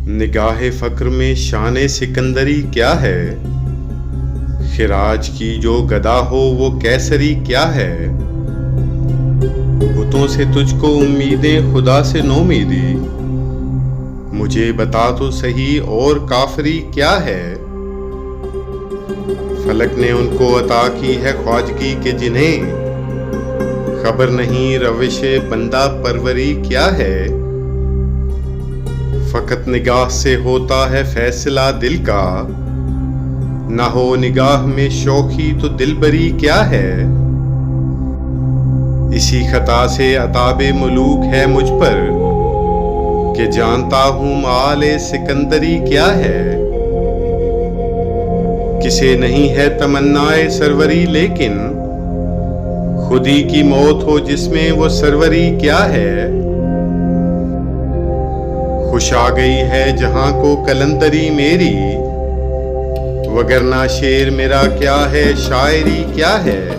निगाहे फक्र में शान सिकंदरी क्या है? खिराज की जो गदा हो वो कैसरी क्या है? बुतों से तुझको उम्मीदें, खुदा से नौमीदी। मुझे बता तो सही और काफरी क्या है? फलक ने उनको अता की है ख्वाजगी के जिन्हें खबर नहीं रविश बंदा परवरी क्या है? फकत निगाह से होता है फैसला दिल का, ना हो निगाह में शौखी तो दिलबरी क्या है? इसी खता से अताबे मुलूक है मुझ पर कि जानता हूं माले सिकंदरी क्या है? किसे नहीं है तमन्नाए सरवरी, लेकिन खुदी की मौत हो जिसमें वो सरवरी क्या है? खुश आ गई है जहां को कलंदरी मेरी, वगरना शेर मेरा क्या है शायरी क्या है?